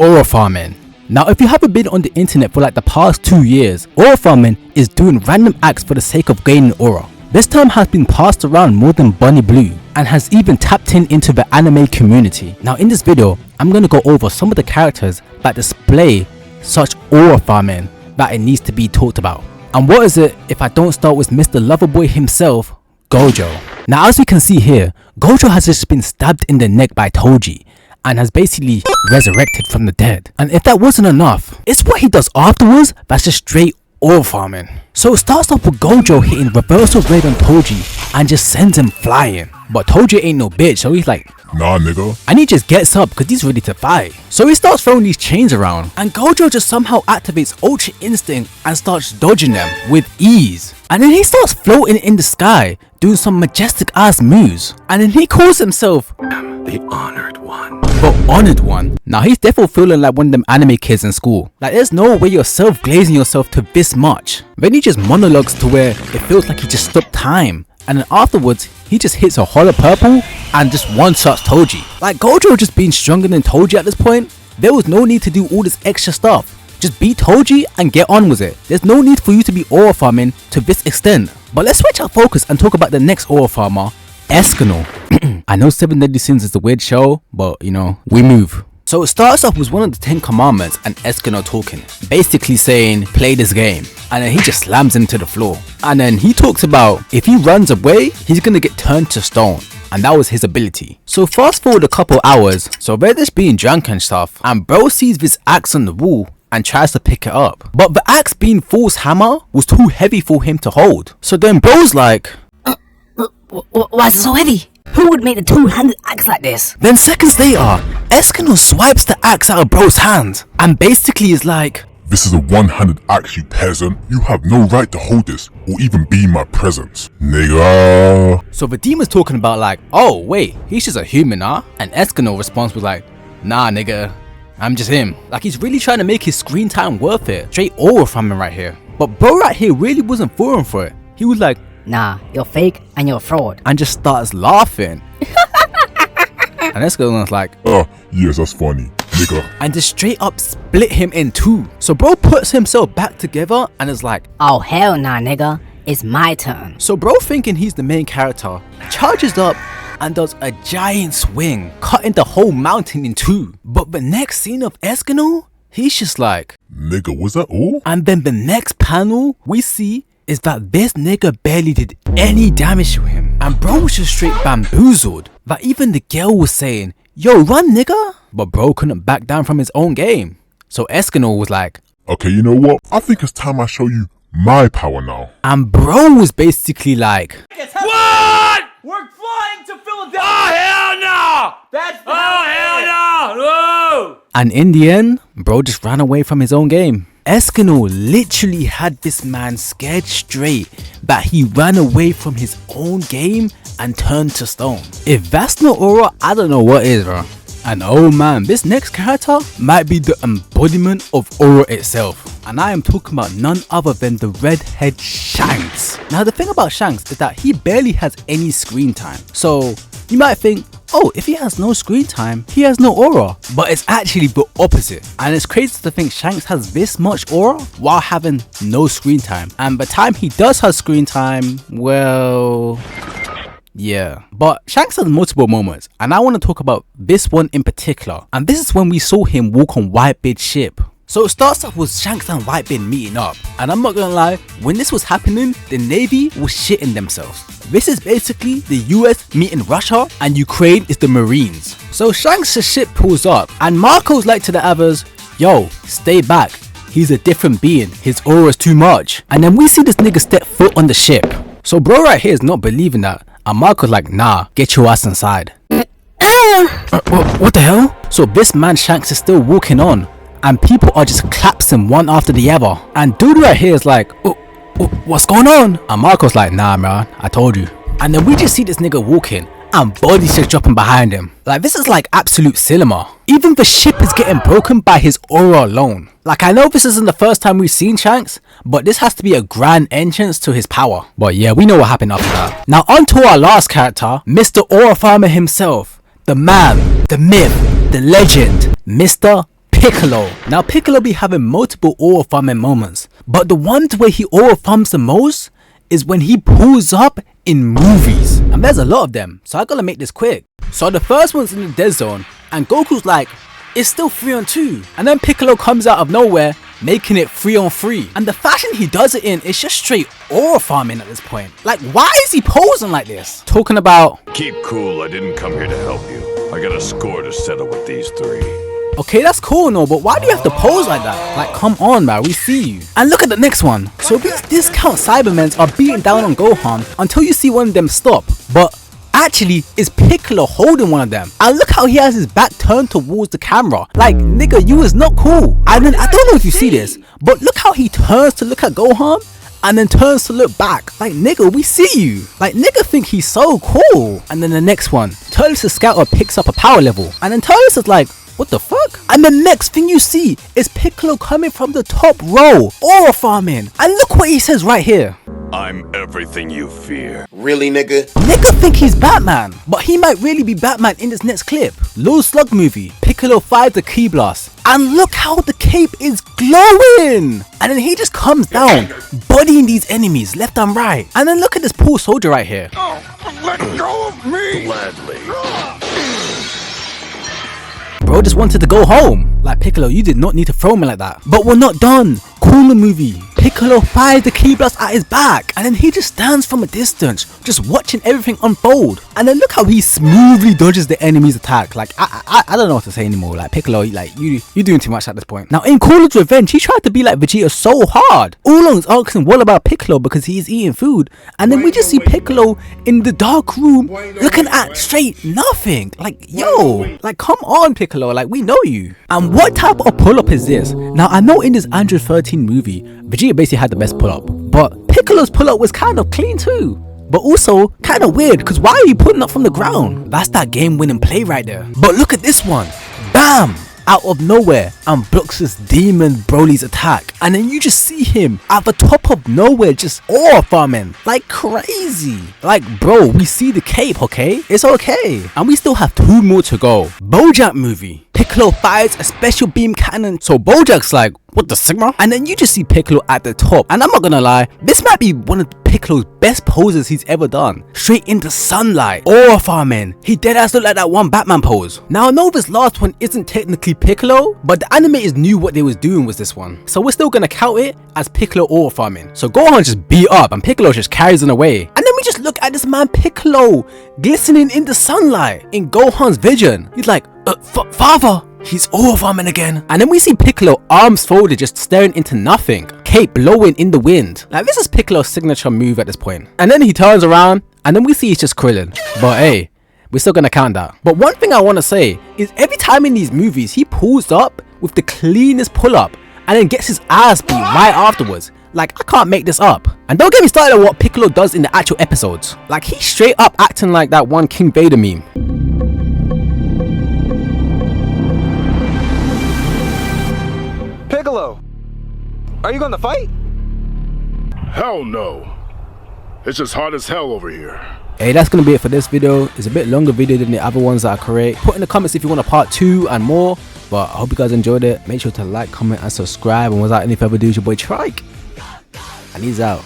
aura farming. Now if you haven't been on the internet for like the past 2 years, aura farming is doing random acts for the sake of gaining aura. This term has been passed around more than Bunny Blue and has even tapped into the anime community. Now in this video, I'm gonna go over some of the characters that display such aura farming that it needs to be talked about. And what is it if I don't start with Mr. Loverboy himself, Gojo. Now as you can see here, Gojo has just been stabbed in the neck by Toji and has basically resurrected from the dead. And if that wasn't enough, it's what he does afterwards that's just straight aura farming. So it starts off with Gojo hitting reversal blade on Toji and just sends him flying. But Toji ain't no bitch, so he's like, nah nigga. And he just gets up because he's ready to fight. So he starts throwing these chains around and Gojo just somehow activates Ultra Instinct and starts dodging them with ease. And then he starts floating in the sky doing some majestic ass moves. And then he calls himself the honored one. The honored one. Now he's definitely feeling like one of them anime kids in school. Like there's no way you're self-glazing yourself to this much. Then he just monologues to where it feels like he just stopped time. And then afterwards, he just hits a hollow purple and just one-shots Toji. Like Gojo just being stronger than Toji at this point, there was no need to do all this extra stuff. Just beat Toji and get on with it. There's no need for you to be aura farming to this extent. But let's switch our focus and talk about the next aura farmer, Escanor. I know 7 Deadly Sins is a weird show, but you know, we move. So it starts off with one of the 10 commandments and Escanor talking, basically saying play this game, and then he just slams him to the floor. And then he talks about if he runs away, he's gonna get turned to stone, and that was his ability. So fast forward a couple hours, so they're just being drunk and stuff, and bro sees this axe on the wall and tries to pick it up, but the axe being Thor's hammer was too heavy for him to hold. So then bro's like, why is it so heavy? Who would make the two-handed axe like this? Then seconds later, Escanor swipes the axe out of bro's hand and basically is like, this is a one-handed axe, you peasant. You have no right to hold this or even be in my presence, nigga. So the demon's talking about like, oh wait, he's just a human, huh? And Escanor response was like, nah nigga, I'm just him. Like he's really trying to make his screen time worth it. Straight aura from him right here. But bro right here really wasn't falling for it. He was like, nah, you're fake and you're a fraud. And just starts laughing. And Escanor's like, oh yes, that's funny, nigga. And just straight up split him in two. So bro puts himself back together and is like, oh hell nah nigga, it's my turn. So bro, thinking he's the main character, charges up and does a giant swing, cutting the whole mountain in two. But the next scene of Escanor, he's just like, nigga, was that all? And then the next panel we see is that this nigga barely did any damage to him. And bro was just straight bamboozled. That even the girl was saying, yo run nigga. But bro couldn't back down from his own game. So Escanor was like, okay, you know what? I think it's time I show you my power now. And bro was basically like, what? We're flying to Philadelphia. Oh hell no! That's hell no! Whoa! And in the end, bro just ran away from his own game. Escanor literally had this man scared straight that he ran away from his own game and turned to stone. If that's not aura, I don't know what is, bro. And oh man, this next character might be the embodiment of aura itself. And I am talking about none other than the redhead Shanks. Now the thing about Shanks is that he barely has any screen time. So you might think, oh, if he has no screen time, he has no aura. But it's actually the opposite. And it's crazy to think Shanks has this much aura while having no screen time. And by the time he does have screen time, well, yeah. But Shanks has multiple moments, and I want to talk about this one in particular. And this is when we saw him walk on Whitebeard's ship. So it starts off with Shanks and Whitebeard meeting up, and I'm not gonna lie, when this was happening, the Navy was shitting themselves. This is basically the US meeting Russia, and Ukraine is the Marines. So Shanks' ship pulls up, and Marco's like to the others, yo, stay back. He's a different being, his aura's too much. And then we see this nigga step foot on the ship. So bro right here is not believing that, and Marco's like, nah, get your ass inside. What the hell? So this man Shanks is still walking on, and people are just collapsing one after the other. And dude right here is like, what's going on? And Marco's like, nah man, I told you. And then we just see this nigga walking and bodies just dropping behind him. Like this is like absolute cinema. Even the ship is getting broken by his aura alone. Like I know this isn't the first time we've seen Shanks, but this has to be a grand entrance to his power. But yeah, we know what happened after that. Now on to our last character, Mr. Aura Farmer himself. The man, the myth, the legend, Mr. Piccolo. Now Piccolo be having multiple aura farming moments, but the ones where he aura farms the most is when he pulls up in movies. And there's a lot of them, so I gotta make this quick. So the first one's in the dead zone, and Goku's like, it's still 3-on-2. And then Piccolo comes out of nowhere, making it 3-on-3. And the fashion he does it in is just straight aura farming at this point. Like, why is he posing like this? Talking about, Keep cool, I didn't come here to help you. I got a score to settle with these three. okay, that's cool, no, but why do you have to pose like that? Like, come on, man, we see you. And look at the next one. So these discount Cybermen are beating down on Gohan until you see one of them stop. But actually, it's Piccolo holding one of them. And look how he has his back turned towards the camera. Like, nigga, you is not cool. And then, I don't know if you see this, but look how he turns to look at Gohan and then turns to look back. Like, nigga, we see you. Like, nigga think he's so cool. And then the next one, Turles the Scouter picks up a power level. And then Turles is like, what the fuck? And the next thing you see is Piccolo coming from the top row, aura farming. And look what he says right here. I'm everything you fear. Really, nigga? Nigga think he's Batman, but he might really be Batman in this next clip. Lil Slug movie, Piccolo fires the Ki Blast, and look how the cape is glowing. And then he just comes down, bodying these enemies left and right. And then look at this poor soldier right here. Let go of me! Gladly. Bro just wanted to go home. Like, Piccolo, you did not need to throw me like that. But we're not done. Cooler movie. Piccolo fires the Ki Blast at his back, and then he just stands from a distance, just watching everything unfold. And then look how he smoothly dodges the enemy's attack. Like, I don't know what to say anymore. Like, Piccolo, like, you're doing too much at this point. Now, in Cooler's Revenge, he tried to be like Vegeta so hard. Oolong's asking what about Piccolo because he's eating food, and then we just see Piccolo in the dark room looking at straight nothing. Like, yo, like, come on, Piccolo, like, we know you. And what type of pull-up is this? Now, I know in this Android 13 movie, Vegeta basically had the best pull-up, but Piccolo's pull-up was kind of clean too. But also kind of weird, because why are you putting up from the ground? That's that game-winning play right there. But look at this one. Bam! Out of nowhere, and blocks this demon Broly's attack. And then you just see him at the top of nowhere just aura farming like crazy. Like, bro, we see the cape, okay? It's okay. And we still have 2 more to go. Bojack movie. Piccolo fires a special beam cannon, so Bojack's like, what the Sigma? And then you just see Piccolo at the top. And I'm not gonna lie, this might be one of Piccolo's best poses he's ever done. Straight into sunlight, aura farming. He deadass look like that one Batman pose. Now, I know this last one isn't technically Piccolo, but the animators knew what they was doing with this one, so we're still gonna count it as Piccolo aura farming. So Gohan just beat up and Piccolo just carries him away. And then we just look at this man Piccolo glistening in the sunlight in Gohan's vision. He's like, father, he's aura farming again. And then we see Piccolo arms folded just staring into nothing, cape blowing in the wind. Like, this is Piccolo's signature move at this point. And then he turns around and then we see he's just Krillin. But hey, we're still gonna count that. But one thing I want to say is every time in these movies he pulls up with the cleanest pull up and then gets his ass beat right afterwards. Like, I can't make this up. And don't get me started on what Piccolo does in the actual episodes. Like, he's straight up acting like that one King Vader meme. Piccolo, are you gonna fight? Hell no. It's just hot as hell over here. Hey, that's gonna be it for this video. It's a bit longer video than the other ones that I create. Put in the comments if you want a part 2 and more. But I hope you guys enjoyed it. Make sure to like, comment and subscribe. And without any further ado, it's your boy Trike, and he's out.